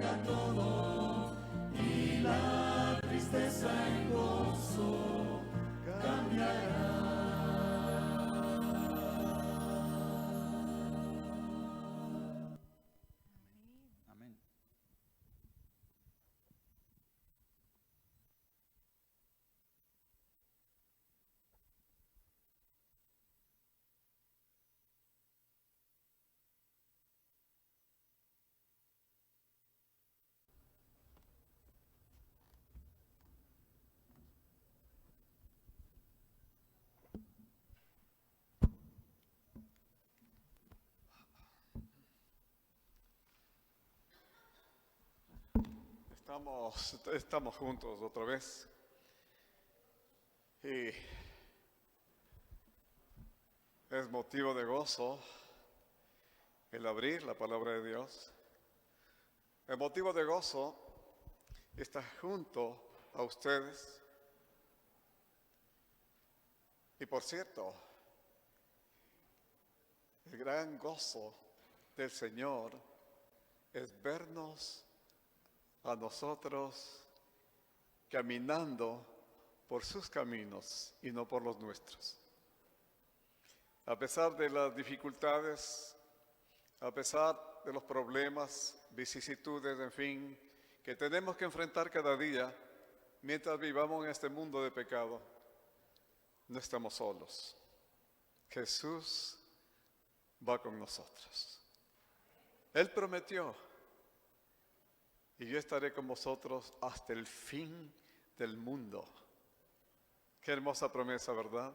todo y la tristeza en gozo cambiará. Amén. Estamos juntos otra vez y es motivo de gozo el abrir la palabra de Dios. Es motivo de gozo estar junto a ustedes. Y por cierto, el gran gozo del Señor es vernos a nosotros caminando por sus caminos y no por los nuestros. A pesar de las dificultades, a pesar de los problemas, vicisitudes, en fin, que tenemos que enfrentar cada día mientras vivamos en este mundo de pecado, no estamos solos. Jesús va con nosotros. Él prometió: y yo estaré con vosotros hasta el fin del mundo. Qué hermosa promesa, ¿verdad?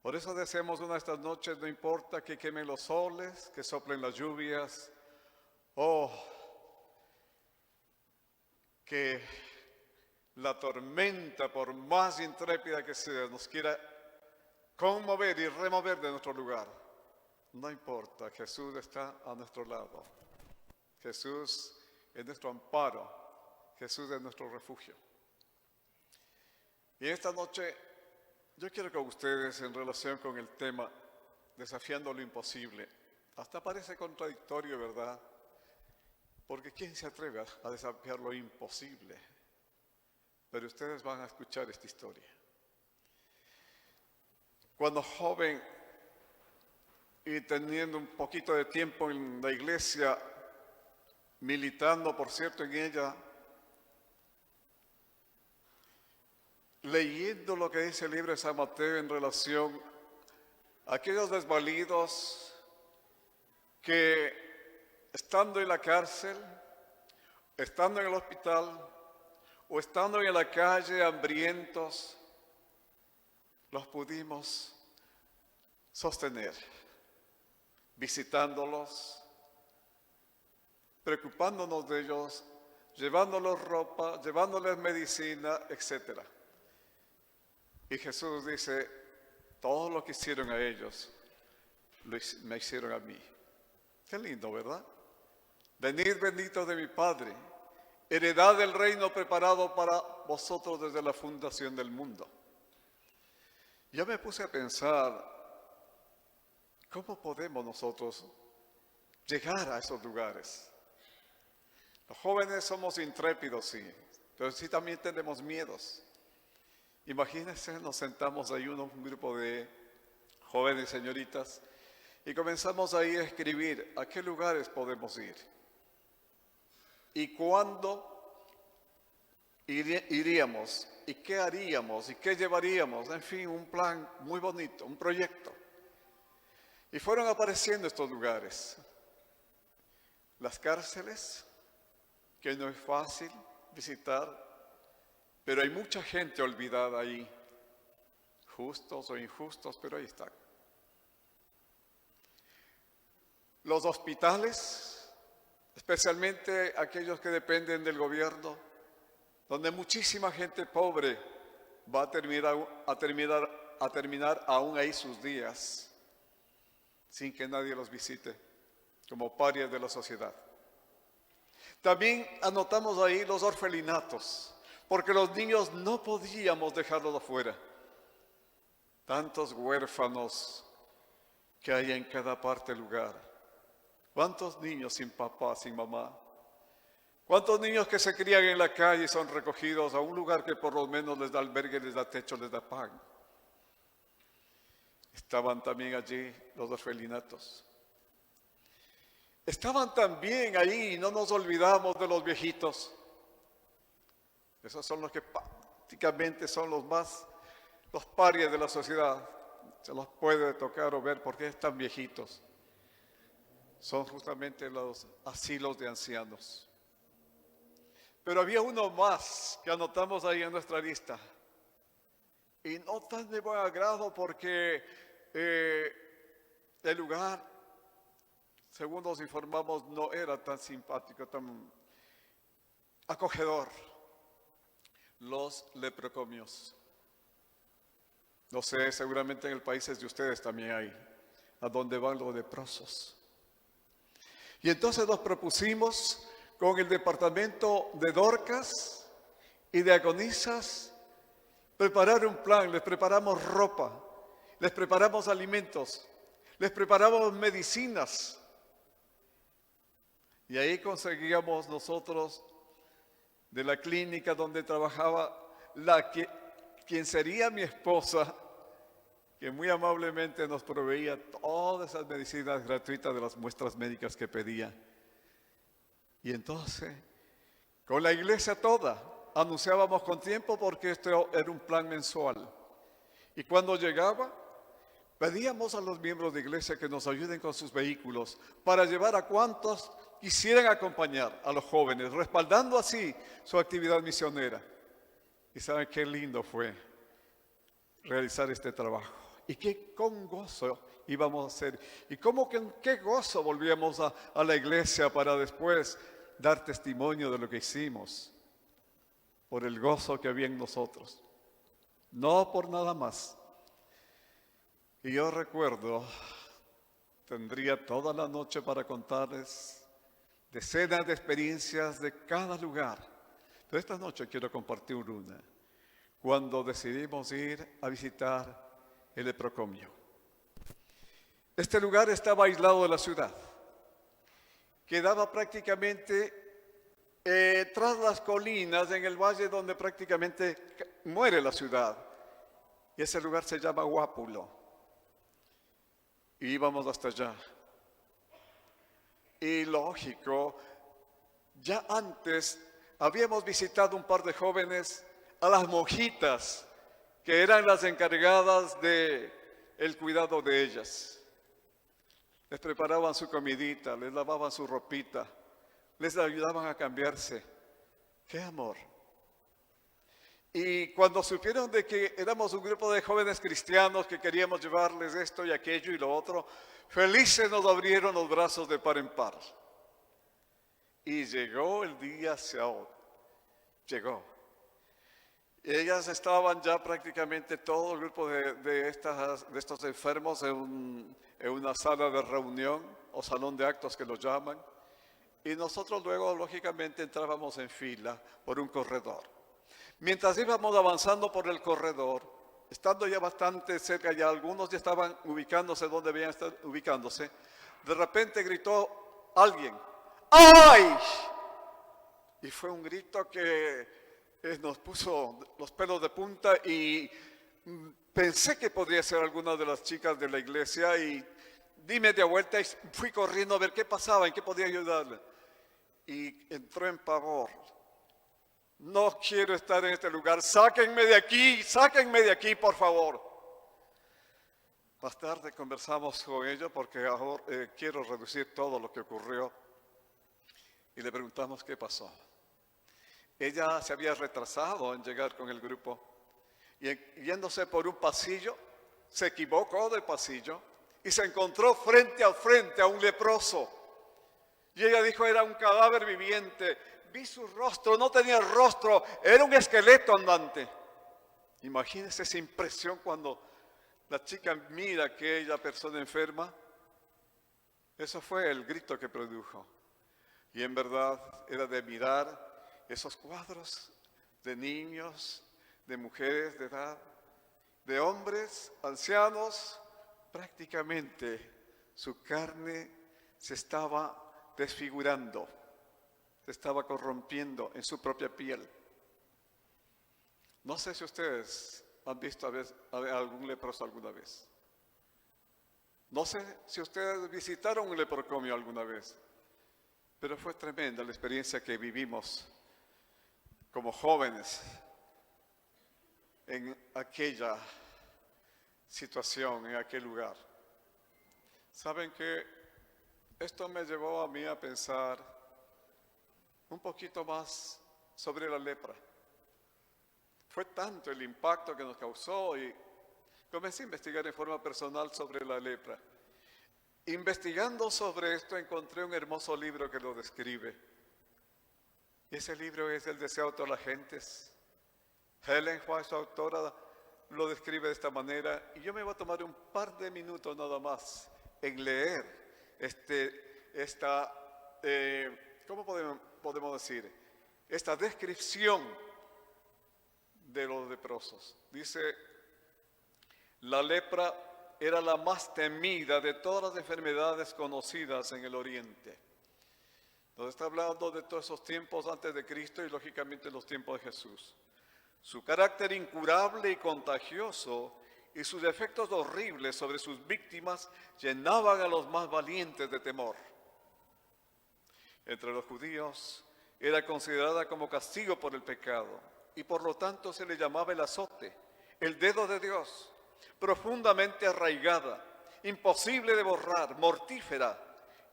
Por eso deseamos una de estas noches, no importa que quemen los soles, que soplen las lluvias, o que la tormenta, por más intrépida que sea, nos quiera conmover y remover de nuestro lugar. No importa, Jesús está a nuestro lado. Jesús es nuestro amparo, Jesús es nuestro refugio. Y esta noche yo quiero con ustedes, en relación con el tema desafiando lo imposible, hasta parece contradictorio, ¿verdad? Porque ¿quién se atreve a desafiar lo imposible? Pero ustedes van a escuchar esta historia. Cuando joven y teniendo un poquito de tiempo en la iglesia, militando, por cierto, en ella, leyendo lo que dice el libro de San Mateo en relación a aquellos desvalidos que, estando en la cárcel, estando en el hospital o estando en la calle hambrientos, los pudimos sostener, visitándolos, preocupándonos de ellos, llevándoles ropa, llevándoles medicina, etc. Y Jesús dice: todo lo que hicieron a ellos, me hicieron a mí. Qué lindo, ¿verdad? Venid benditos de mi Padre, heredad del reino preparado para vosotros desde la fundación del mundo. Yo me puse a pensar, ¿cómo podemos nosotros llegar a esos lugares? Los jóvenes somos intrépidos, sí, pero sí también tenemos miedos. Imagínense, nos sentamos ahí un grupo de jóvenes señoritas y comenzamos ahí a escribir a qué lugares podemos ir y cuándo iríamos y qué haríamos y qué llevaríamos, en fin, un plan muy bonito, un proyecto. Y fueron apareciendo estos lugares. Las cárceles, que no es fácil visitar, pero hay mucha gente olvidada ahí, justos o injustos, pero ahí están. Los hospitales, especialmente aquellos que dependen del gobierno, donde muchísima gente pobre va a terminar aún ahí sus días, sin que nadie los visite, como parias de la sociedad. También anotamos ahí los orfelinatos, porque los niños no podíamos dejarlos afuera. Tantos huérfanos que hay en cada parte del lugar. ¿Cuántos niños sin papá, sin mamá? ¿Cuántos niños que se crían en la calle son recogidos a un lugar que por lo menos les da albergue, les da techo, les da pan? Estaban también allí los orfelinatos. Estaban también ahí, no nos olvidamos de los viejitos. Esos son los que prácticamente son los parias de la sociedad. Se los puede tocar o ver porque están viejitos. Son justamente los asilos de ancianos. Pero había uno más que anotamos ahí en nuestra lista. Y no tan de buen agrado porque el lugar, según nos informamos, no era tan simpático, tan acogedor. Los leprocomios. No sé, seguramente en el país de ustedes también hay, a donde van los leprosos. Y entonces nos propusimos con el departamento de Dorcas y de Agonisas preparar un plan. Les preparamos ropa, les preparamos alimentos, les preparamos medicinas. Y ahí conseguíamos nosotros de la clínica donde trabajaba quien sería mi esposa, que muy amablemente nos proveía todas esas medicinas gratuitas de las muestras médicas que pedía. Y entonces, con la iglesia toda, anunciábamos con tiempo porque esto era un plan mensual. Y cuando llegaba, pedíamos a los miembros de iglesia que nos ayuden con sus vehículos para llevar a cuantos quisieran acompañar a los jóvenes, respaldando así su actividad misionera. Y saben qué lindo fue realizar este trabajo. Y qué con gozo íbamos a hacer. Y cómo que qué gozo volvíamos a la iglesia para después dar testimonio de lo que hicimos. Por el gozo que había en nosotros. No por nada más. Y yo recuerdo, tendría toda la noche para contarles decenas de experiencias de cada lugar. Pero esta noche quiero compartir una. Cuando decidimos ir a visitar el leprocomio. Este lugar estaba aislado de la ciudad. Quedaba prácticamente tras las colinas, en el valle donde prácticamente muere la ciudad. Y ese lugar se llama Guápulo. Y íbamos hasta allá. Y lógico, ya antes habíamos visitado un par de jóvenes a las monjitas, que eran las encargadas del cuidado de ellas. Les preparaban su comidita, les lavaban su ropita, les ayudaban a cambiarse. ¡Qué amor! Y cuando supieron de que éramos un grupo de jóvenes cristianos que queríamos llevarles esto y aquello y lo otro, felices nos abrieron los brazos de par en par. Y llegó el día, llegó. Ellas estaban ya prácticamente todo el grupo de estos enfermos en una sala de reunión o salón de actos que lo llaman. Y nosotros luego, lógicamente, entrábamos en fila por un corredor. Mientras íbamos avanzando por el corredor, estando ya bastante cerca, ya algunos ya estaban ubicándose donde debían estar ubicándose, de repente gritó alguien, ¡ay! Y fue un grito que nos puso los pelos de punta y pensé que podría ser alguna de las chicas de la iglesia y di media vuelta y fui corriendo a ver qué pasaba, en qué podía ayudarle. Y entró en pavor. No quiero estar en este lugar, sáquenme de aquí, por favor. Más tarde conversamos con ella porque ahora quiero reducir todo lo que ocurrió. Y le preguntamos qué pasó. Ella se había retrasado en llegar con el grupo y yéndose por un pasillo, se equivocó de pasillo y se encontró frente a frente a un leproso. Y ella dijo, era un cadáver viviente. Vi su rostro, no tenía rostro, era un esqueleto andante. Imagínense esa impresión cuando la chica mira a aquella persona enferma. Eso fue el grito que produjo. Y en verdad era de mirar esos cuadros de niños, de mujeres de edad, de hombres, ancianos, prácticamente su carne se estaba desfigurando. estaba corrompiendo en su propia piel. No sé si ustedes han visto a algún leproso alguna vez. No sé si ustedes visitaron un leprocomio alguna vez, pero fue tremenda la experiencia que vivimos como jóvenes en aquella situación, en aquel lugar. Saben que esto me llevó a mí a pensar un poquito más sobre la lepra. Fue tanto el impacto que nos causó y comencé a investigar en forma personal sobre la lepra. Investigando sobre esto encontré un hermoso libro que lo describe. Ese libro es El deseo de todas las gentes. Ellen White, su autora, lo describe de esta manera y yo me voy a tomar un par de minutos nada más en leer ¿cómo podemos decir? Esta descripción de los leprosos. Dice, la lepra era la más temida de todas las enfermedades conocidas en el Oriente. Nos está hablando de todos esos tiempos antes de Cristo y lógicamente los tiempos de Jesús. Su carácter incurable y contagioso y sus efectos horribles sobre sus víctimas llenaban a los más valientes de temor. Entre los judíos era considerada como castigo por el pecado y por lo tanto se le llamaba el azote, el dedo de Dios, profundamente arraigada, imposible de borrar, mortífera,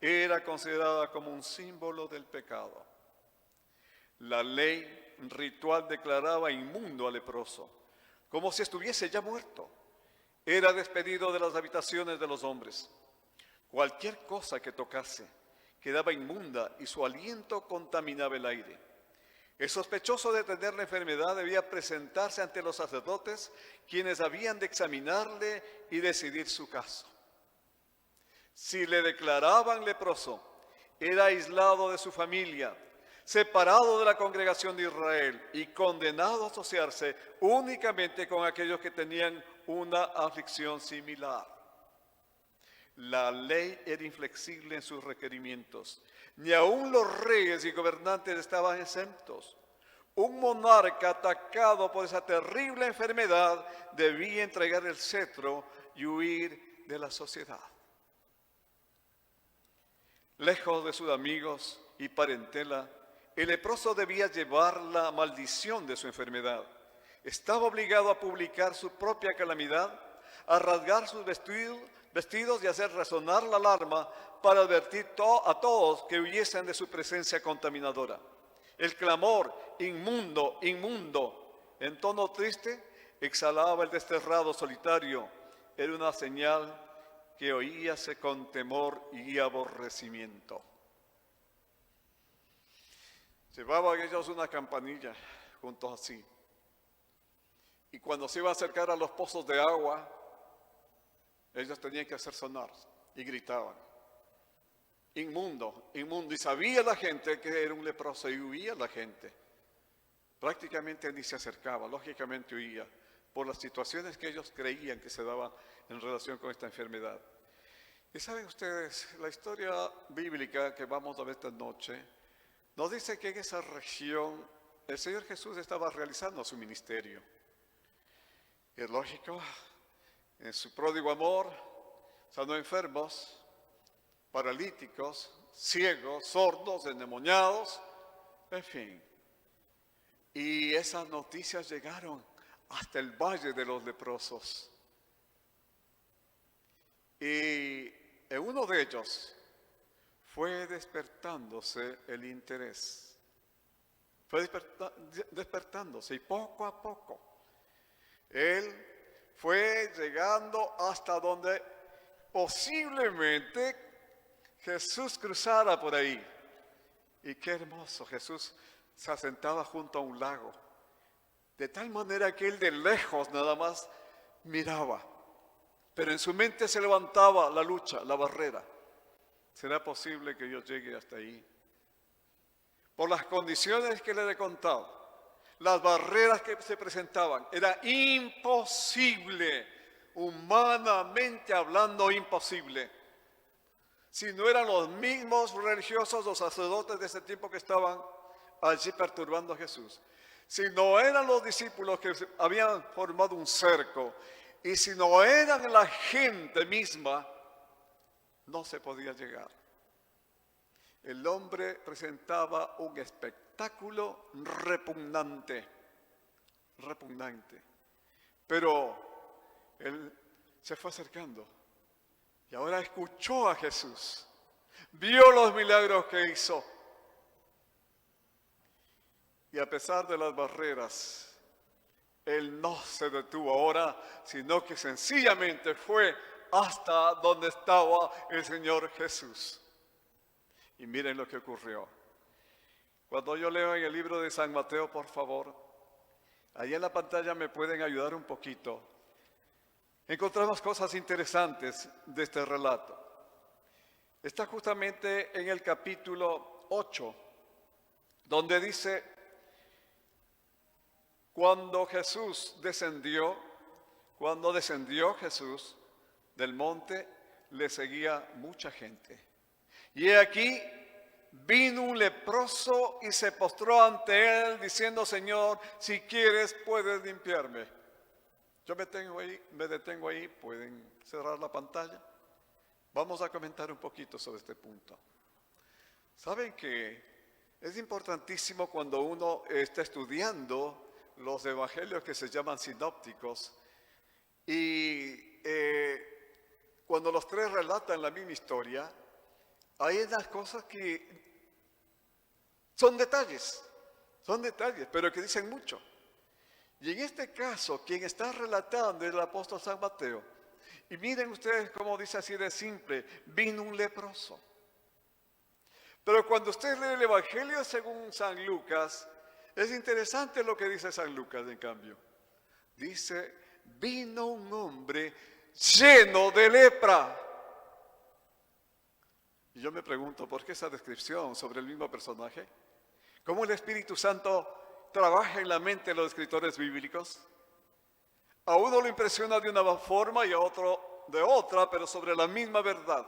era considerada como un símbolo del pecado. La ley ritual declaraba inmundo al leproso, como si estuviese ya muerto. Era despedido de las habitaciones de los hombres. Cualquier cosa que tocase quedaba inmunda y su aliento contaminaba el aire. El sospechoso de tener la enfermedad debía presentarse ante los sacerdotes, quienes habían de examinarle y decidir su caso. Si le declaraban leproso, era aislado de su familia, separado de la congregación de Israel y condenado a asociarse únicamente con aquellos que tenían una aflicción similar. La ley era inflexible en sus requerimientos. Ni aun los reyes y gobernantes estaban exentos. Un monarca atacado por esa terrible enfermedad debía entregar el cetro y huir de la sociedad. Lejos de sus amigos y parentela, el leproso debía llevar la maldición de su enfermedad. Estaba obligado a publicar su propia calamidad, a rasgar sus vestidos y hacer resonar la alarma para advertir a todos que huyesen de su presencia contaminadora. El clamor, inmundo, inmundo, en tono triste, exhalaba el desterrado solitario. Era una señal que oíase con temor y aborrecimiento. Llevaban ellos una campanilla juntos así. Y cuando se iba a acercar a los pozos de agua, ellos tenían que hacer sonar y gritaban. Inmundo, inmundo. Y sabía la gente que era un leproso y huía la gente. Prácticamente ni se acercaba, lógicamente huía por las situaciones que ellos creían que se daban en relación con esta enfermedad. Y saben ustedes, la historia bíblica que vamos a ver esta noche nos dice que en esa región el Señor Jesús estaba realizando su ministerio. Y es lógico, en su pródigo amor, sanó enfermos, paralíticos, ciegos, sordos, endemoniados, en fin. Y esas noticias llegaron hasta el valle de los leprosos. Y en uno de ellos fue despertándose el interés. Fue despertándose y poco a poco él fue llegando hasta donde posiblemente Jesús cruzara por ahí. Y qué hermoso, Jesús se asentaba junto a un lago, de tal manera que él de lejos nada más miraba, pero en su mente se levantaba la lucha, la barrera. ¿Será posible que yo llegue hasta ahí? Por las condiciones que le he contado, las barreras que se presentaban, era imposible, humanamente hablando imposible. si no eran los mismos religiosos, los sacerdotes de ese tiempo que estaban allí perturbando a Jesús, si no eran los discípulos que habían formado un cerco, y si no eran la gente misma, no se podía llegar. El hombre presentaba un espectáculo repugnante, pero él se fue acercando y ahora escuchó a Jesús, vio los milagros que hizo y a pesar de las barreras, él no se detuvo ahora, sino que sencillamente fue hasta donde estaba el Señor Jesús. Y miren lo que ocurrió. Cuando yo leo en el libro de San Mateo, por favor, ahí en la pantalla me pueden ayudar un poquito. Encontramos cosas interesantes de este relato. Está justamente en el capítulo 8, donde dice: cuando descendió Jesús del monte, le seguía mucha gente. Y he aquí, vino un leproso y se postró ante él, diciendo: Señor, si quieres, puedes limpiarme. Yo me detengo ahí, pueden cerrar la pantalla. Vamos a comentar un poquito sobre este punto. Saben que es importantísimo cuando uno está estudiando los evangelios que se llaman sinópticos y cuando los tres relatan la misma historia, hay unas cosas que son detalles, pero que dicen mucho. Y en este caso, quien está relatando es el apóstol San Mateo. Y miren ustedes cómo dice así de simple: vino un leproso. Pero cuando usted lee el Evangelio según San Lucas, es interesante lo que dice San Lucas, en cambio. Dice: vino un hombre lleno de lepra. Y yo me pregunto, ¿por qué esa descripción sobre el mismo personaje? ¿Cómo el Espíritu Santo trabaja en la mente de los escritores bíblicos? A uno lo impresiona de una forma y a otro de otra, pero sobre la misma verdad.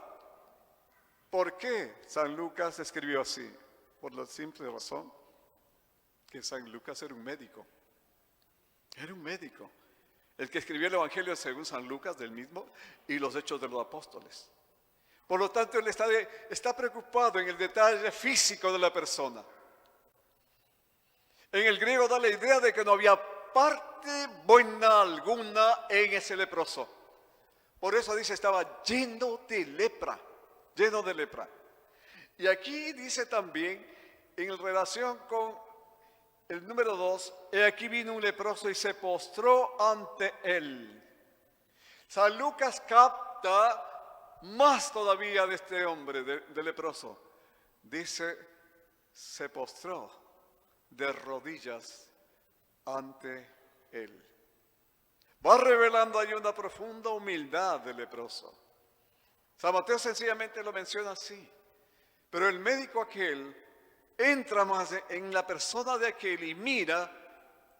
¿Por qué San Lucas escribió así? Por la simple razón que San Lucas era un médico. Era un médico. El que escribió el Evangelio según San Lucas, del mismo, y los Hechos de los Apóstoles. Por lo tanto, él está preocupado en el detalle físico de la persona. En el griego da la idea de que no había parte buena alguna en ese leproso. Por eso dice, estaba lleno de lepra. Lleno de lepra. Y aquí dice también, en relación con el número 2, he aquí vino un leproso y se postró ante él. San Lucas capta más todavía de este hombre, de leproso. Dice, se postró de rodillas ante él. Va revelando ahí una profunda humildad del leproso. San Mateo sencillamente lo menciona así. Pero el médico aquel entra más en la persona de aquel y mira,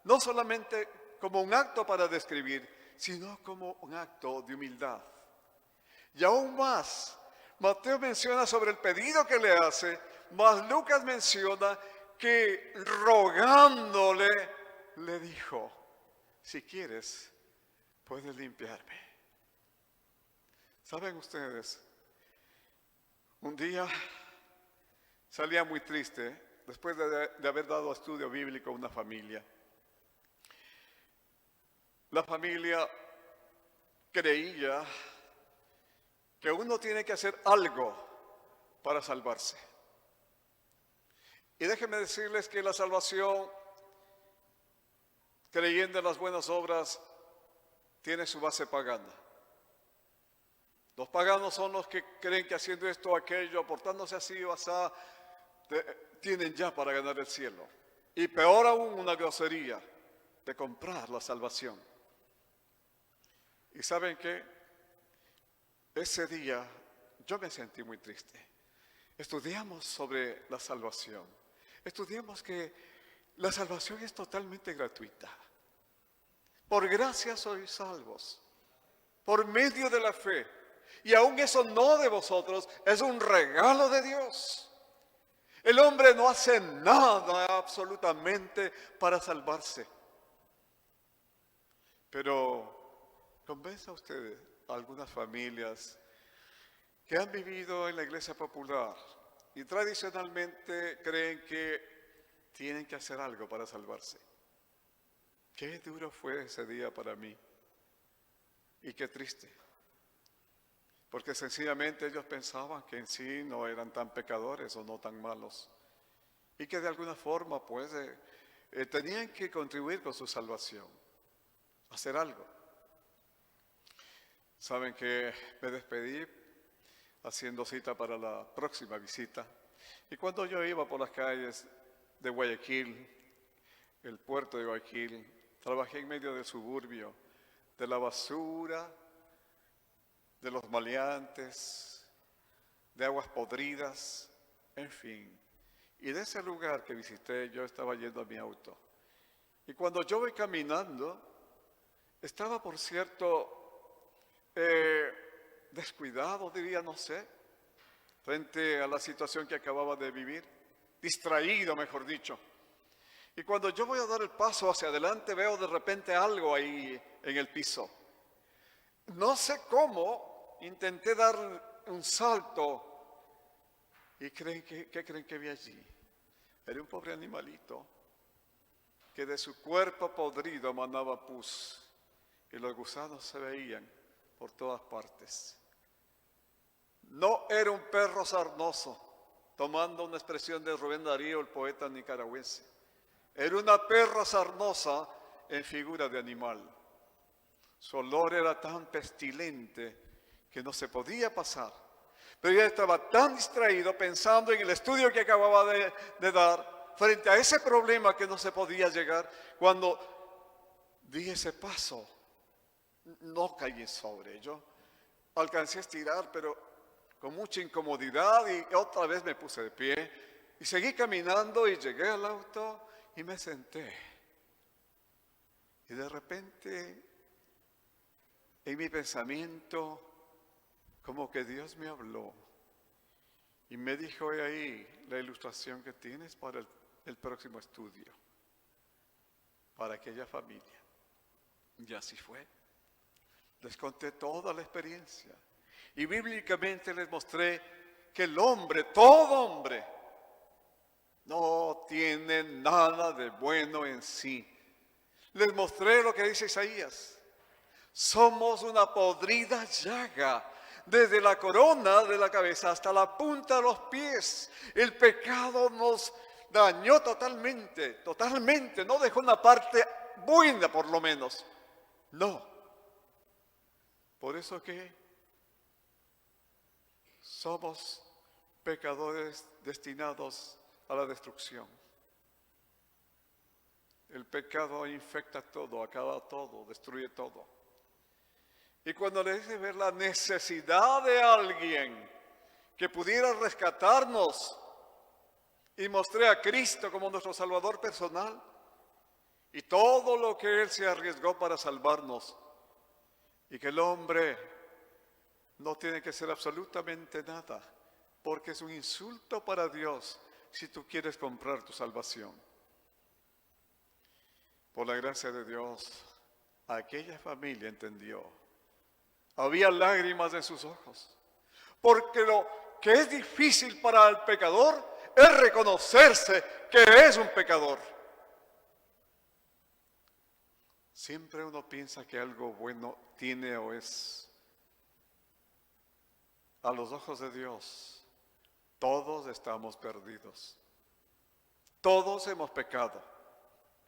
no solamente como un acto para describir, sino como un acto de humildad. Y aún más, Mateo menciona sobre el pedido que le hace, mas Lucas menciona que rogándole, le dijo, si quieres, puedes limpiarme. ¿Saben ustedes? Un día salía muy triste, después de haber dado estudio bíblico a una familia. La familia creía que uno tiene que hacer algo para salvarse. Y déjenme decirles que la salvación, creyendo en las buenas obras, tiene su base pagana. Los paganos son los que creen que haciendo esto o aquello, portándose así o asá, tienen ya para ganar el cielo. Y peor aún, una grosería de comprar la salvación. ¿Y saben qué? Ese día yo me sentí muy triste. Estudiamos sobre la salvación. Estudiamos que la salvación es totalmente gratuita. Por gracia sois salvos, por medio de la fe. Y aún eso no de vosotros, es un regalo de Dios. El hombre no hace nada absolutamente para salvarse. Pero convenza usted a algunas familias que han vivido en la iglesia popular y tradicionalmente creen que tienen que hacer algo para salvarse. Qué duro fue ese día para mí y qué triste. Porque sencillamente ellos pensaban que en sí no eran tan pecadores o no tan malos. Y que de alguna forma pues tenían que contribuir con su salvación. Hacer algo. Saben que me despedí haciendo cita para la próxima visita. Y cuando yo iba por las calles de Guayaquil, el puerto de Guayaquil, trabajé en medio del suburbio, de la basura, de los maleantes, de aguas podridas, en fin. Y de ese lugar que visité, yo estaba yendo a mi auto. Y cuando yo voy caminando, estaba, por cierto, descuidado, diría, no sé, frente a la situación que acababa de vivir, distraído, mejor dicho. Y cuando yo voy a dar el paso hacia adelante, veo de repente algo ahí en el piso. No sé cómo, intenté dar un salto. ¿Y qué creen que vi allí? Era un pobre animalito que de su cuerpo podrido manaba pus y los gusanos se veían por todas partes. No era un perro sarnoso, tomando una expresión de Rubén Darío, el poeta nicaragüense. Era una perra sarnosa en figura de animal. Su olor era tan pestilente que no se podía pasar. Pero yo estaba tan distraído pensando en el estudio que acababa de dar, frente a ese problema que no se podía llegar, cuando di ese paso, no caí sobre ello. Alcancé a estirar, pero con mucha incomodidad, y otra vez me puse de pie y seguí caminando y llegué al auto y me senté. Y de repente, en mi pensamiento, como que Dios me habló y me dijo: he ahí la ilustración que tienes para el próximo estudio, para aquella familia. Y así fue. Les conté toda la experiencia y bíblicamente les mostré que el hombre, todo hombre, no tiene nada de bueno en sí. Les mostré lo que dice Isaías. Somos una podrida llaga, desde la corona de la cabeza hasta la punta de los pies. El pecado nos dañó totalmente, no dejó una parte buena por lo menos. No. Por eso que somos pecadores destinados a la destrucción. El pecado infecta todo, acaba todo, destruye todo. Y cuando le hice ver la necesidad de alguien que pudiera rescatarnos, y mostré a Cristo como nuestro Salvador personal, y todo lo que Él se arriesgó para salvarnos, y que el hombre no tiene que ser absolutamente nada, porque es un insulto para Dios si tú quieres comprar tu salvación. Por la gracia de Dios, aquella familia entendió. Había lágrimas en sus ojos, porque lo que es difícil para el pecador es reconocerse que es un pecador. Siempre uno piensa que algo bueno tiene o es. A los ojos de Dios, todos estamos perdidos. Todos hemos pecado.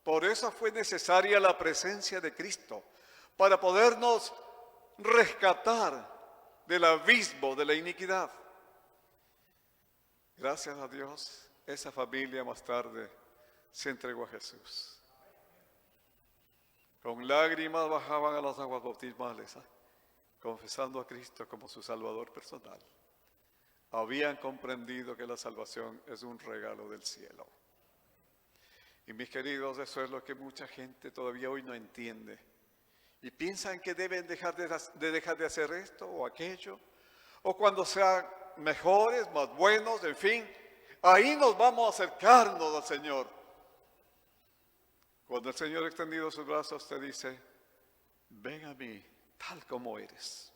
Por eso fue necesaria la presencia de Cristo, para podernos rescatar del abismo de la iniquidad. Gracias a Dios, esa familia más tarde se entregó a Jesús. Con lágrimas bajaban a las aguas bautismales, confesando a Cristo como su Salvador personal. Habían comprendido que la salvación es un regalo del cielo. Y mis queridos, eso es lo que mucha gente todavía hoy no entiende. Y piensan que deben dejar de hacer esto o aquello, o cuando sean mejores, más buenos, en fin, ahí nos vamos a acercarnos al Señor. Cuando el Señor ha extendido sus brazos, te dice, ven a mí, tal como eres.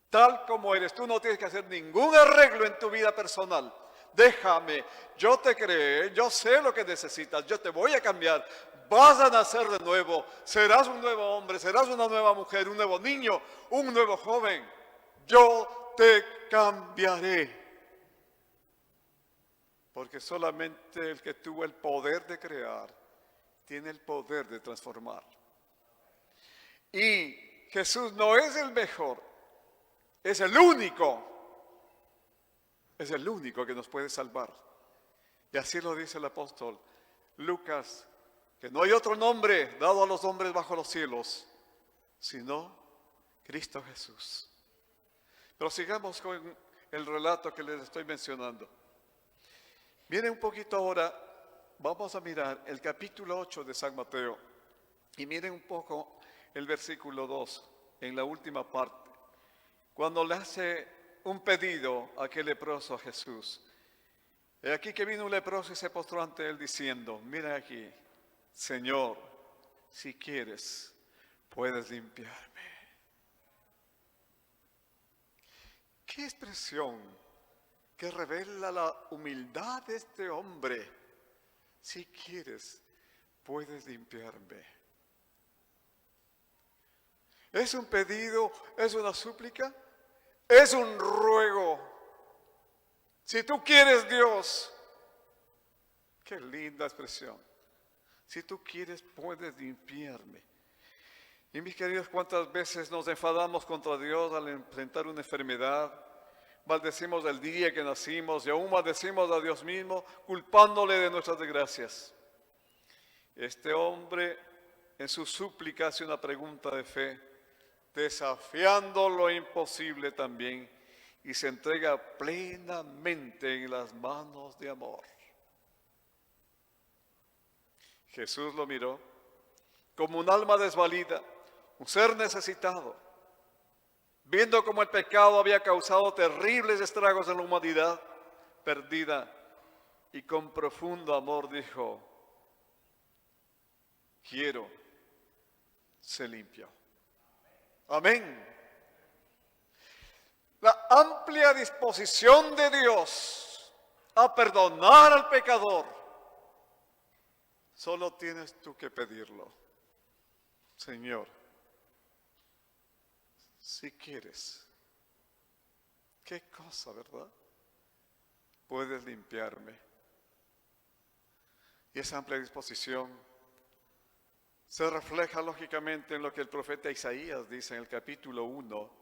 Tal como eres, tú no tienes que hacer ningún arreglo en tu vida personal. Déjame, yo te creé, yo sé lo que necesitas, yo te voy a cambiar. Vas a nacer de nuevo, serás un nuevo hombre, serás una nueva mujer, un nuevo niño, un nuevo joven. Yo te cambiaré. Porque solamente el que tuvo el poder de crear, tiene el poder de transformar. Y Jesús no es el mejor, es el único. Es el único que nos puede salvar. Y así lo dice el apóstol Lucas, que no hay otro nombre dado a los hombres bajo los cielos, sino Cristo Jesús. Pero sigamos con el relato que les estoy mencionando. Miren un poquito ahora, vamos a mirar el capítulo 8 de San Mateo. Y miren un poco el versículo 2, en la última parte. Cuando le hace un pedido a aquel leproso a Jesús. He aquí que vino un leproso y se postró ante él diciendo, mira aquí, Señor, si quieres, puedes limpiarme. Qué expresión que revela la humildad de este hombre. Si quieres, puedes limpiarme. ¿Es un pedido? ¿Es una súplica? Es un ruego. Si tú quieres, Dios. Qué linda expresión. Si tú quieres, puedes limpiarme. Y mis queridos, ¿cuántas veces nos enfadamos contra Dios al enfrentar una enfermedad? Maldecimos el día que nacimos y aún maldecimos a Dios mismo, culpándole de nuestras desgracias. Este hombre en su súplica hace una pregunta de fe, desafiando lo imposible también, y se entrega plenamente en las manos de amor. Jesús lo miró como un alma desvalida, un ser necesitado, viendo cómo el pecado había causado terribles estragos en la humanidad perdida, y con profundo amor dijo, quiero ser limpio. Amén. La amplia disposición de Dios a perdonar al pecador, solo tienes tú que pedirlo. Señor, si quieres, qué cosa, ¿verdad? Puedes limpiarme. Y esa amplia disposición se refleja lógicamente en lo que el profeta Isaías dice en el capítulo 1.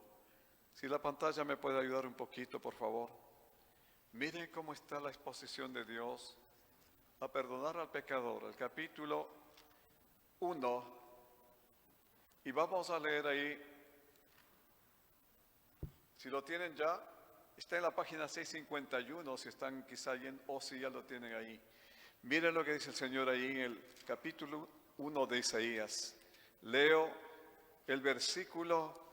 Si la pantalla me puede ayudar un poquito, por favor. Miren cómo está la exposición de Dios a perdonar al pecador. El capítulo 1. Y vamos a leer ahí. Si lo tienen ya, está en la página 651, si están quizá o si ya lo tienen ahí. Miren lo que dice el Señor ahí en el capítulo 1 de Isaías. Leo el versículo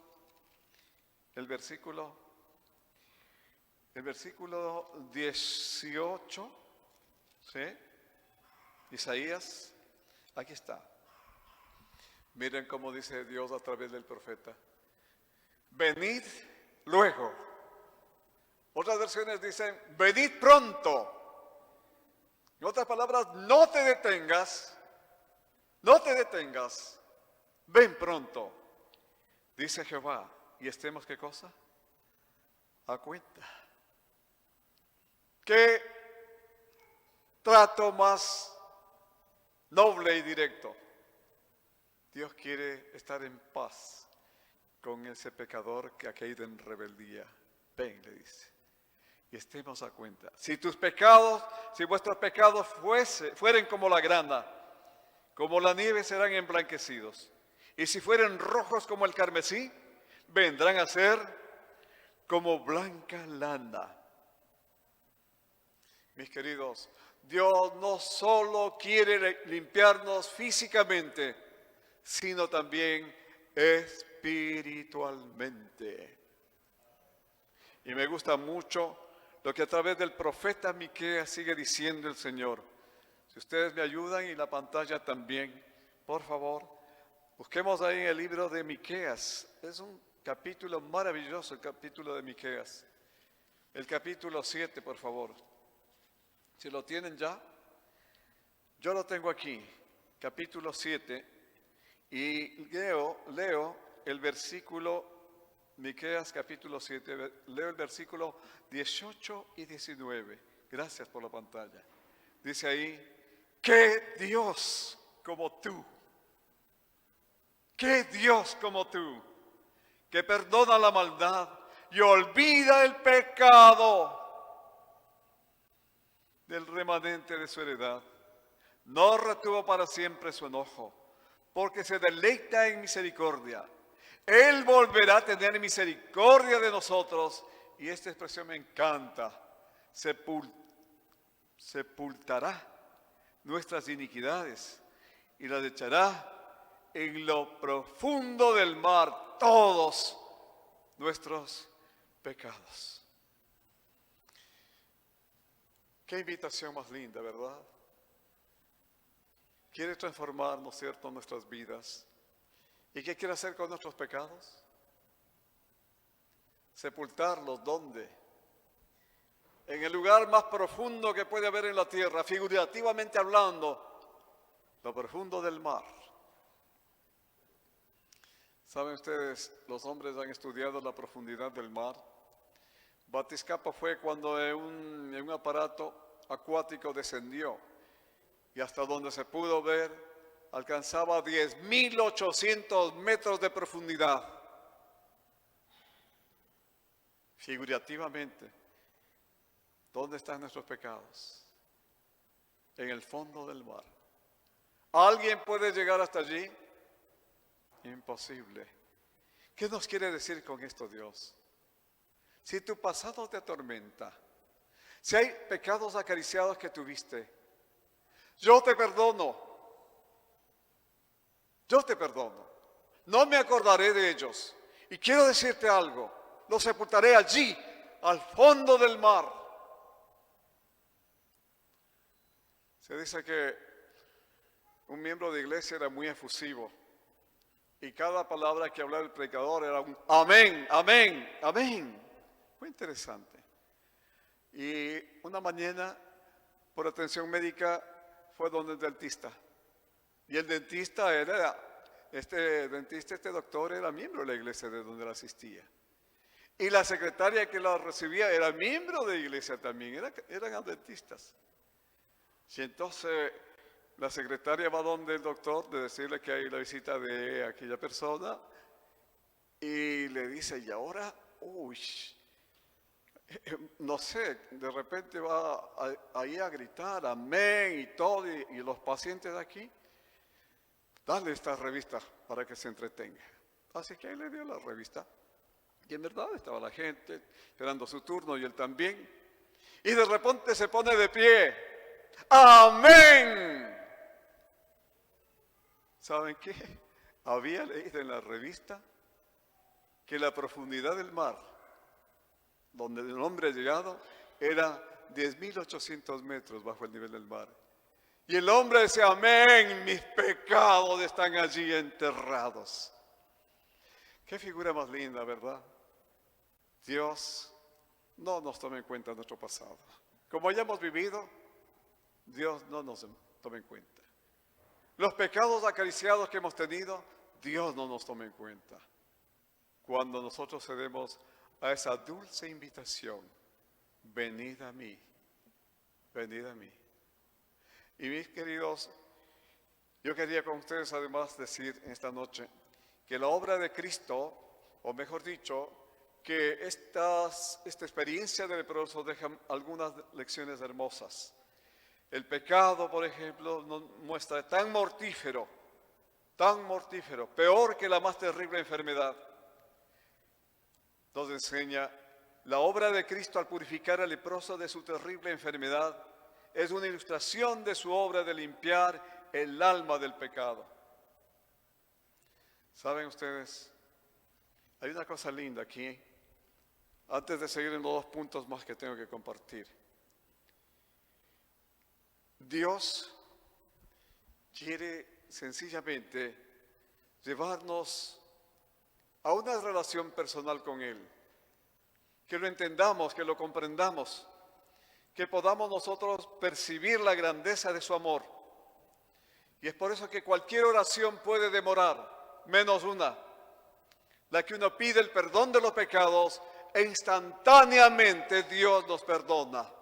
18, ¿sí? Isaías, aquí está. Miren cómo dice Dios a través del profeta. Venid luego. Otras versiones dicen, venid pronto. En otras palabras, no te detengas, ven pronto, dice Jehová, y estemos, ¿qué cosa? A cuenta. ¿Qué trato más noble y directo? Dios quiere estar en paz con ese pecador que ha caído en rebeldía. Ven, le dice, y estemos a cuenta. Si vuestros pecados fueren como la grana, como la nieve serán emblanquecidos. Y si fueren rojos como el carmesí, vendrán a ser como blanca lana. Mis queridos, Dios no solo quiere limpiarnos físicamente, sino también espiritualmente. Y me gusta mucho lo que a través del profeta Miqueas sigue diciendo el Señor. Si ustedes me ayudan y la pantalla también, por favor, busquemos ahí en el libro de Miqueas. Es un capítulo maravilloso, el capítulo de Miqueas. El capítulo 7, por favor. Si lo tienen ya, yo lo tengo aquí, capítulo 7, y leo el versículo, Miqueas capítulo 7, leo el versículo 18 y 19. Gracias por la pantalla. Dice ahí, ¿qué Dios como tú? ¿Qué Dios como tú? Que perdona la maldad y olvida el pecado del remanente de su heredad. No retuvo para siempre su enojo, porque se deleita en misericordia. Él volverá a tener misericordia de nosotros, y esta expresión me encanta, sepultará nuestras iniquidades y las echará en lo profundo del mar todos nuestros pecados. Qué invitación más linda, ¿verdad? Quiere transformar, ¿no es cierto?, nuestras vidas. ¿Y qué quiere hacer con nuestros pecados? Sepultarlos, ¿dónde? En el lugar más profundo que puede haber en la tierra, figurativamente hablando, lo profundo del mar. ¿Saben ustedes, los hombres han estudiado la profundidad del mar? Batiscapa fue cuando en un aparato acuático descendió y hasta donde se pudo ver alcanzaba 10.800 metros de profundidad. Figurativamente, ¿dónde están nuestros pecados? En el fondo del mar. ¿Alguien puede llegar hasta allí? Imposible. ¿Qué nos quiere decir con esto Dios? Si tu pasado te atormenta, si hay pecados acariciados que tuviste, yo te perdono. Yo te perdono. No me acordaré de ellos. Y quiero decirte algo, los sepultaré allí, al fondo del mar. Se dice que un miembro de iglesia era muy efusivo y cada palabra que hablaba el predicador era un amén, amén, amén. Muy interesante. Y una mañana, por atención médica, fue donde el dentista. Y el dentista este doctor era miembro de la iglesia de donde él asistía. Y la secretaria que la recibía era miembro de la iglesia también, eran adventistas. Y entonces la secretaria va donde el doctor de decirle que hay la visita de aquella persona y le dice, y ahora, no sé, de repente va ahí a gritar amén y todo, y los pacientes de aquí, dale esta revista para que se entretenga. Así que él le dio la revista. Y en verdad estaba la gente esperando su turno y él también. Y de repente se pone de pie. ¡Amén! ¿Saben qué? Había leído en la revista que la profundidad del mar, donde el hombre ha llegado, era 10.800 metros bajo el nivel del mar. Y el hombre decía, amén, mis pecados están allí enterrados. Qué figura más linda, ¿verdad? Dios no nos toma en cuenta nuestro pasado. Como ya hemos vivido, Dios no nos toma en cuenta. Los pecados acariciados que hemos tenido, Dios no nos toma en cuenta. Cuando nosotros cedemos a esa dulce invitación, venid a mí, venid a mí. Y mis queridos, yo quería con ustedes además decir esta noche que la obra de Cristo, o mejor dicho, que esta experiencia de leproso deja algunas lecciones hermosas. El pecado, por ejemplo, nos muestra tan mortífero, peor que la más terrible enfermedad. Nos enseña la obra de Cristo al purificar al leproso de su terrible enfermedad. Es una ilustración de su obra de limpiar el alma del pecado. ¿Saben ustedes? Hay una cosa linda aquí. Antes de seguir en los 2 puntos más que tengo que compartir. Dios quiere sencillamente llevarnos a una relación personal con Él. Que lo entendamos, que lo comprendamos, que podamos nosotros percibir la grandeza de su amor. Y es por eso que cualquier oración puede demorar, menos una, la que uno pide el perdón de los pecados e instantáneamente Dios nos perdona.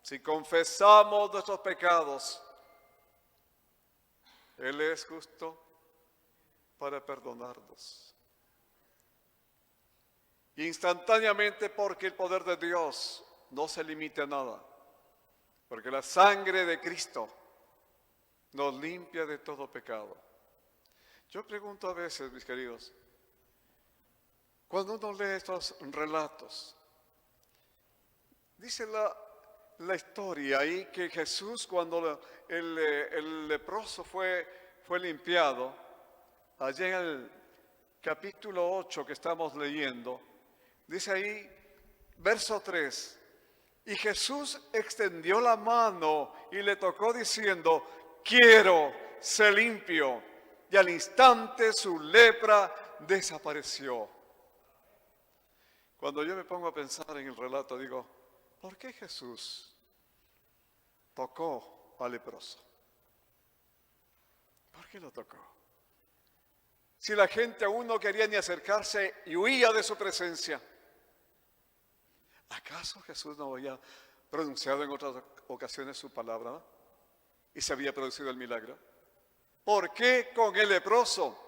Si confesamos nuestros pecados, Él es justo para perdonarnos. Instantáneamente, porque el poder de Dios no se limita a nada, porque la sangre de Cristo nos limpia de todo pecado. Yo pregunto a veces, mis queridos, cuando uno lee estos relatos, dice la historia ahí que Jesús, cuando el leproso fue limpiado, allí en el capítulo 8 que estamos leyendo, dice ahí, verso 3, y Jesús extendió la mano y le tocó diciendo, quiero ser limpio. Y al instante su lepra desapareció. Cuando yo me pongo a pensar en el relato, digo, ¿por qué Jesús tocó al leproso? ¿Por qué lo tocó? Si la gente aún no quería ni acercarse y huía de su presencia, ¿acaso Jesús no había pronunciado en otras ocasiones su palabra y se había producido el milagro? ¿Por qué con el leproso,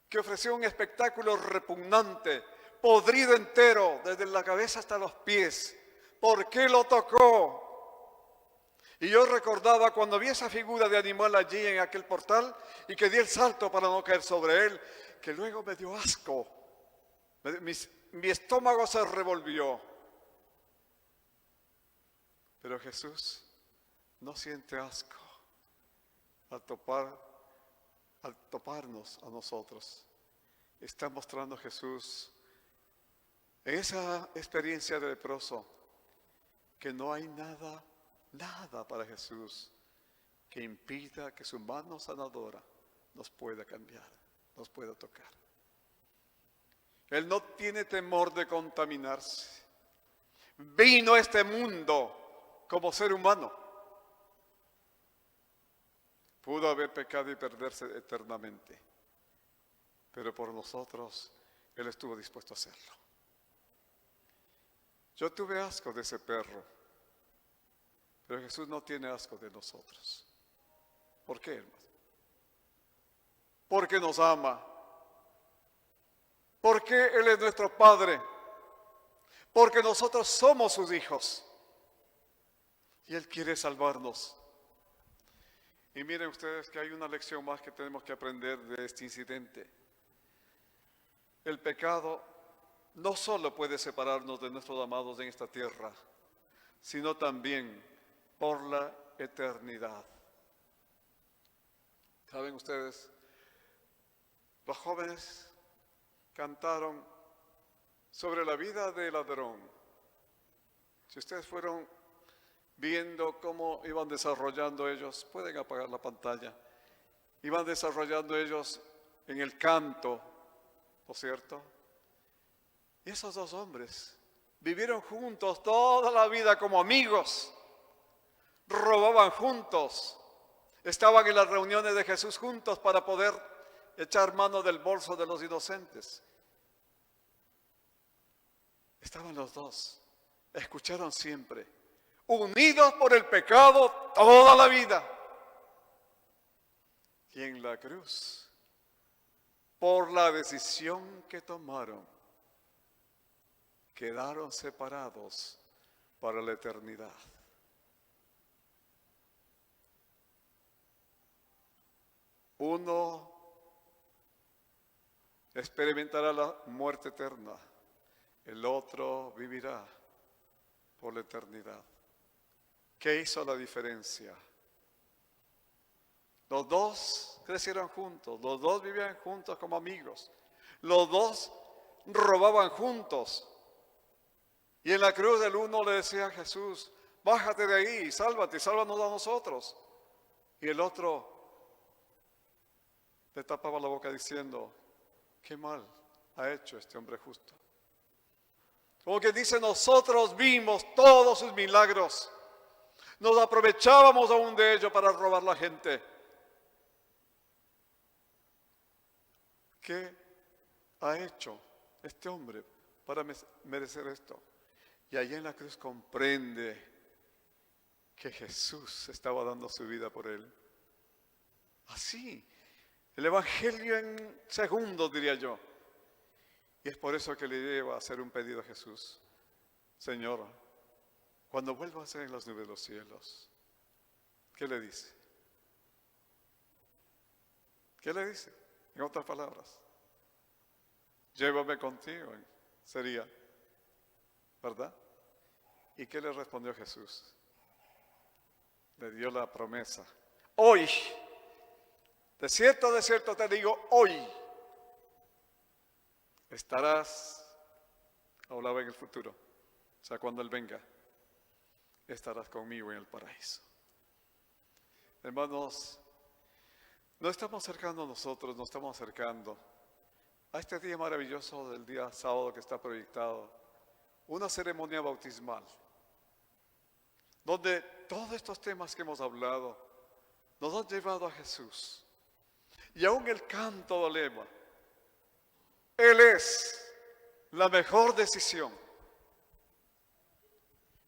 que ofreció un espectáculo repugnante, podrido entero, desde la cabeza hasta los pies? ¿Por qué lo tocó? Y yo recordaba cuando vi esa figura de animal allí en aquel portal y que di el salto para no caer sobre él, que luego me dio asco. Mi estómago se revolvió. Pero Jesús no siente asco al toparnos a nosotros. Está mostrando Jesús en esa experiencia de leproso que no hay nada para Jesús que impida que su mano sanadora nos pueda cambiar, nos pueda tocar. Él no tiene temor de contaminarse. Vino a este mundo como ser humano. Pudo haber pecado y perderse eternamente, pero por nosotros Él estuvo dispuesto a hacerlo. Yo tuve asco de ese perro, pero Jesús no tiene asco de nosotros. ¿Por qué, hermano? Porque nos ama. Porque Él es nuestro Padre. Porque nosotros somos sus hijos. Y Él quiere salvarnos. Y miren ustedes que hay una lección más que tenemos que aprender de este incidente. El pecado no solo puede separarnos de nuestros amados en esta tierra, sino también por la eternidad. ¿Saben ustedes? Los jóvenes cantaron sobre la vida del ladrón. Si ustedes fueron viendo cómo iban desarrollando ellos, pueden apagar la pantalla, iban desarrollando ellos en el canto, ¿no es cierto? Y esos 2 hombres vivieron juntos toda la vida como amigos, robaban juntos, estaban en las reuniones de Jesús juntos para poder echar mano del bolso de los inocentes. Estaban los 2, escucharon siempre, unidos por el pecado toda la vida. Y en la cruz, por la decisión que tomaron, quedaron separados para la eternidad. Uno experimentará la muerte eterna, el otro vivirá por la eternidad. ¿Qué hizo la diferencia? Los 2 crecieron juntos, los 2 vivían juntos como amigos, los 2 robaban juntos. Y en la cruz el uno le decía a Jesús, bájate de ahí, sálvate, sálvanos a nosotros. Y el otro le tapaba la boca diciendo, qué mal ha hecho este hombre justo. Como que dice, nosotros vimos todos sus milagros. Nos aprovechábamos aún de ello para robar la gente. ¿Qué ha hecho este hombre para merecer esto? Y allí en la cruz comprende que Jesús estaba dando su vida por él. Así, el Evangelio en segundos, diría yo. Y es por eso que le lleva a hacer un pedido a Jesús. Señor, cuando vuelvas en las nubes de los cielos, ¿qué le dice? ¿Qué le dice? En otras palabras, llévame contigo, sería, ¿verdad? ¿Y qué le respondió Jesús? Le dio la promesa. Hoy, de cierto te digo, hoy estarás, hablaba en el futuro, o sea, cuando Él venga, estarás conmigo en el paraíso. Hermanos, no estamos acercando a nosotros, nos estamos acercando a este día maravilloso del día sábado que está proyectado, una ceremonia bautismal, donde todos estos temas que hemos hablado nos han llevado a Jesús. Y aún el canto del lema, Él es la mejor decisión.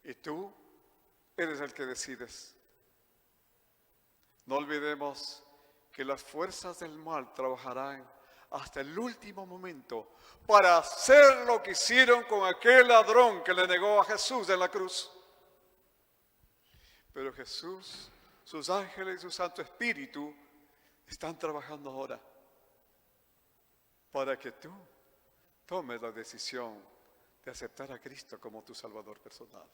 Y tú eres el que decides. No olvidemos que las fuerzas del mal trabajarán hasta el último momento para hacer lo que hicieron con aquel ladrón que le negó a Jesús en la cruz. Pero Jesús, sus ángeles y su Santo Espíritu están trabajando ahora para que tú tomes la decisión de aceptar a Cristo como tu Salvador personal.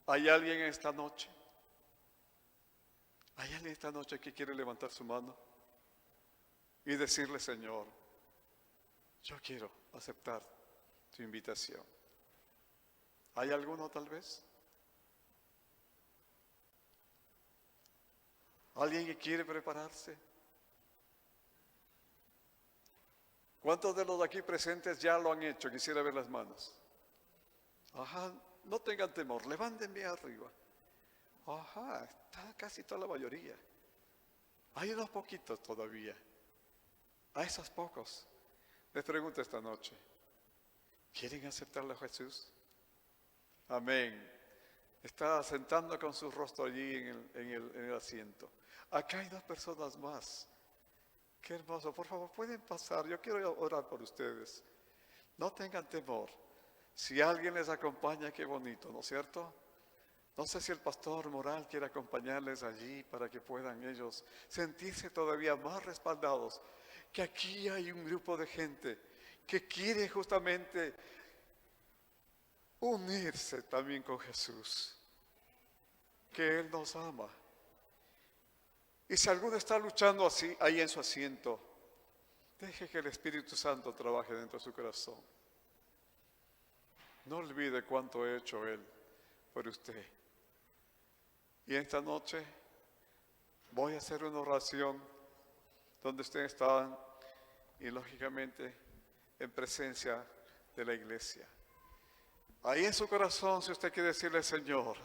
¿Hay alguien esta noche? ¿Hay alguien esta noche que quiere levantar su mano y decirle, Señor, yo quiero aceptar tu invitación? ¿Hay alguno tal vez? ¿Alguien que quiere prepararse? ¿Cuántos de los de aquí presentes ya lo han hecho? Quisiera ver las manos. Ajá, no tengan temor, levántenme arriba. Ajá, está casi toda la mayoría. Hay unos poquitos todavía. A esos pocos les pregunto esta noche, ¿quieren aceptarle a Jesús? Amén. Está sentando con su rostro allí en el asiento. Acá hay 2 personas más. Qué hermoso. Por favor, pueden pasar. Yo quiero orar por ustedes. No tengan temor. Si alguien les acompaña, qué bonito, ¿no es cierto? No sé si el pastor Moral quiere acompañarles allí para que puedan ellos sentirse todavía más respaldados. Que aquí hay un grupo de gente que quiere justamente unirse también con Jesús. Que Él nos ama. Y si alguno está luchando así, ahí en su asiento, deje que el Espíritu Santo trabaje dentro de su corazón. No olvide cuánto ha hecho Él por usted. Y esta noche voy a hacer una oración donde ustedes están y lógicamente en presencia de la iglesia. Ahí en su corazón, si usted quiere decirle, Señor,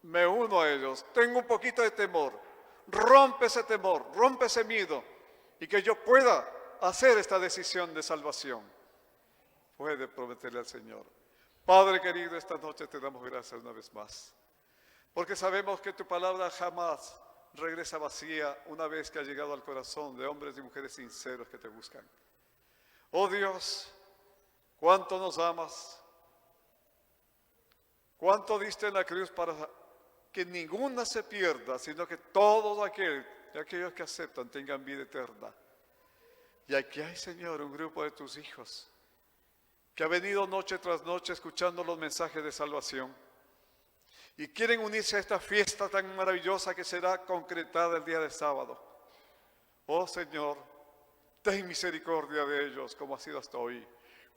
me uno a ellos, tengo un poquito de temor, rompe ese temor, rompe ese miedo y que yo pueda hacer esta decisión de salvación. Puede prometerle al Señor. Padre querido, esta noche te damos gracias una vez más, porque sabemos que tu palabra jamás regresa vacía una vez que ha llegado al corazón de hombres y mujeres sinceros que te buscan. Oh Dios, cuánto nos amas, cuánto diste en la cruz para que ninguna se pierda, sino que todos aquellos que aceptan tengan vida eterna. Y aquí hay, Señor, un grupo de tus hijos que ha venido noche tras noche escuchando los mensajes de salvación y quieren unirse a esta fiesta tan maravillosa que será concretada el día de sábado. Oh Señor, ten misericordia de ellos como ha sido hasta hoy.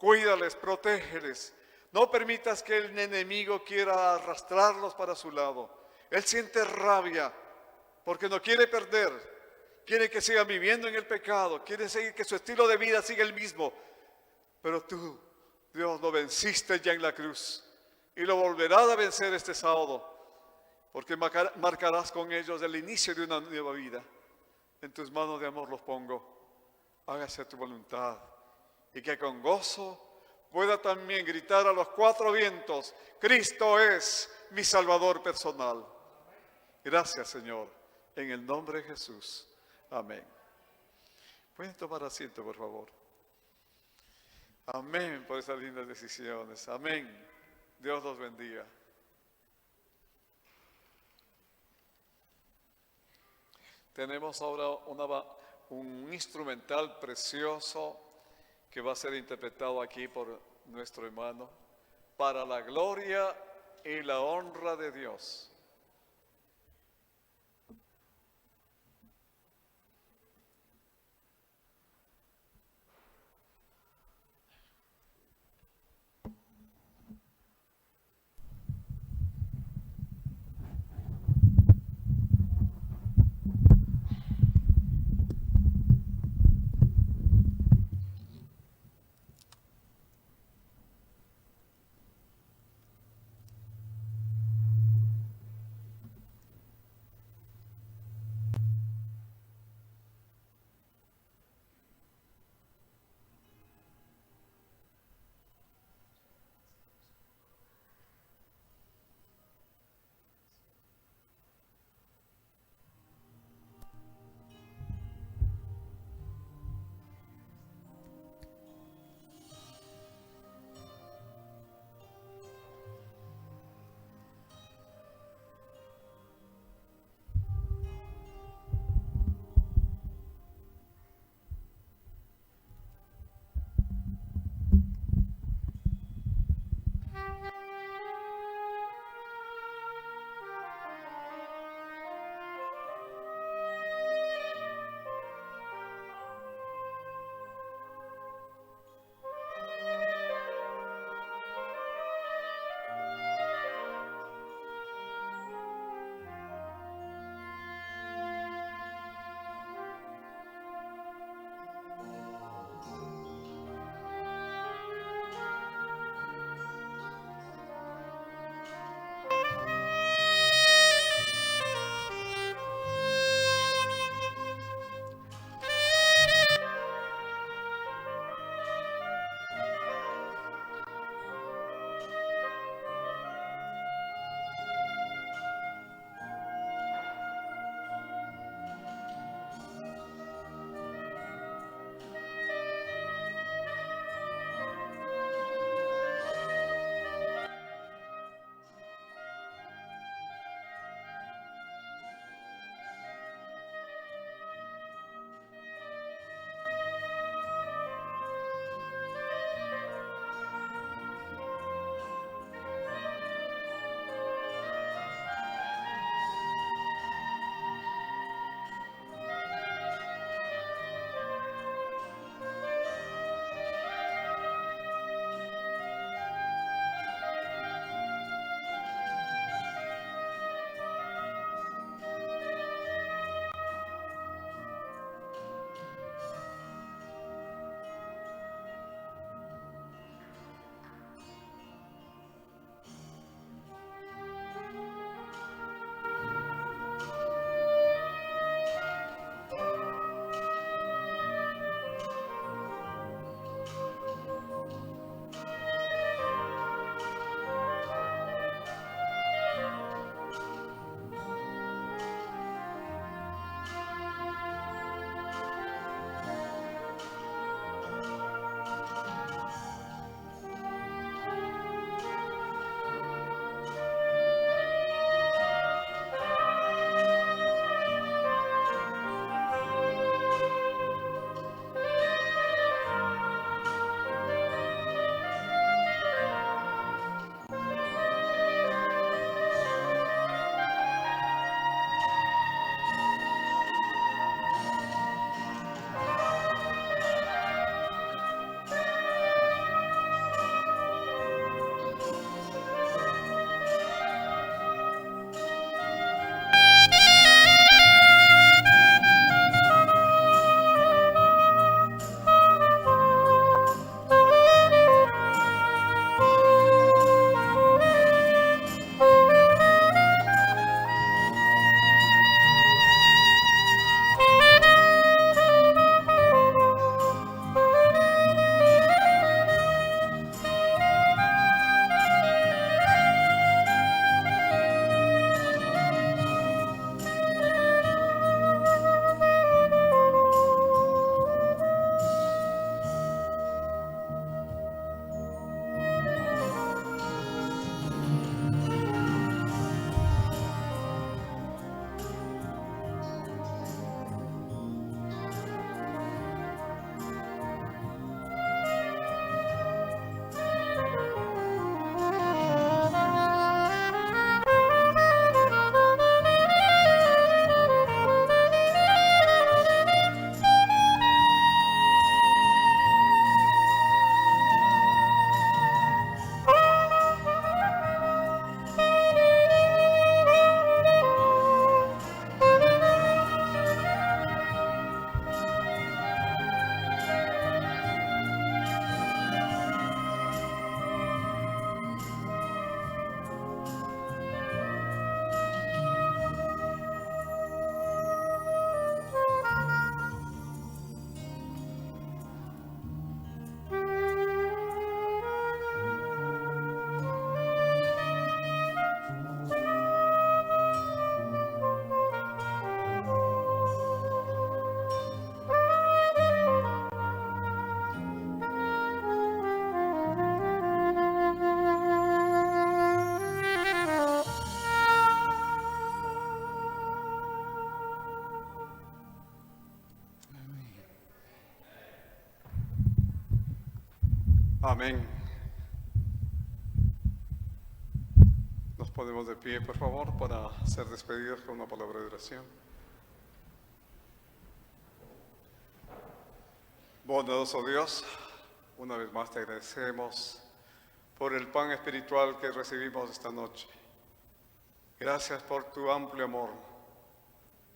Cuídales, protégeles. No permitas que el enemigo quiera arrastrarlos para su lado. Él siente rabia porque no quiere perder. Quiere que sigan viviendo en el pecado. Quiere seguir que su estilo de vida siga el mismo. Pero tú, Dios, lo venciste ya en la cruz. Y lo volverás a vencer este sábado. Porque marcarás con ellos el inicio de una nueva vida. En tus manos de amor los pongo. Hágase tu voluntad. Y que con gozo pueda también gritar a los cuatro vientos: Cristo es mi Salvador personal. Gracias, Señor, en el nombre de Jesús. Amén. Pueden tomar asiento, por favor. Amén por esas lindas decisiones. Amén. Dios los bendiga. Tenemos ahora un instrumental precioso que va a ser interpretado aquí por nuestro hermano, para la gloria y la honra de Dios. Amén. Nos ponemos de pie, por favor, para ser despedidos con una palabra de oración. Bondadoso Dios, una vez más te agradecemos por el pan espiritual que recibimos esta noche. Gracias por tu amplio amor,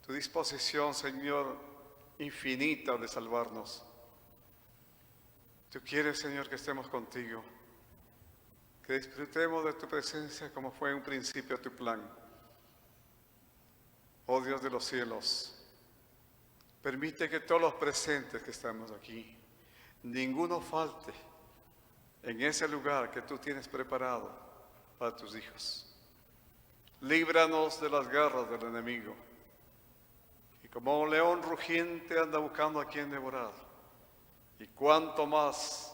tu disposición, Señor, infinita de salvarnos. Tú quieres, Señor, que estemos contigo, que disfrutemos de tu presencia como fue en un principio tu plan. Oh Dios de los cielos, permite que todos los presentes que estamos aquí, ninguno falte en ese lugar que tú tienes preparado para tus hijos. Líbranos de las garras del enemigo, y como un león rugiente anda buscando a quien devorar. Y cuanto más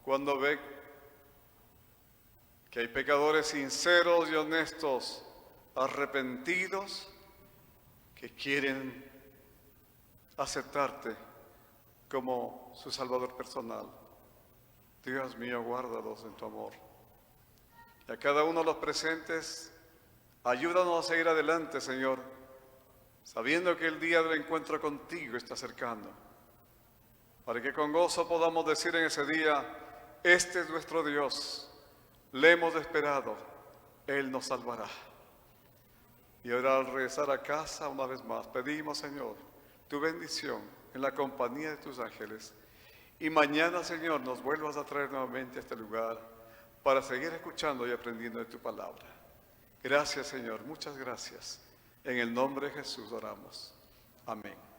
cuando ve que hay pecadores sinceros y honestos, arrepentidos, que quieren aceptarte como su Salvador personal. Dios mío, guárdalos en tu amor. Y a cada uno de los presentes, ayúdanos a seguir adelante, Señor, sabiendo que el día del encuentro contigo está cercano, para que con gozo podamos decir en ese día: este es nuestro Dios, le hemos esperado, Él nos salvará. Y ahora, al regresar a casa una vez más, pedimos, Señor, tu bendición en la compañía de tus ángeles. Y mañana, Señor, nos vuelvas a traer nuevamente a este lugar para seguir escuchando y aprendiendo de tu palabra. Gracias, Señor, muchas gracias. En el nombre de Jesús oramos. Amén.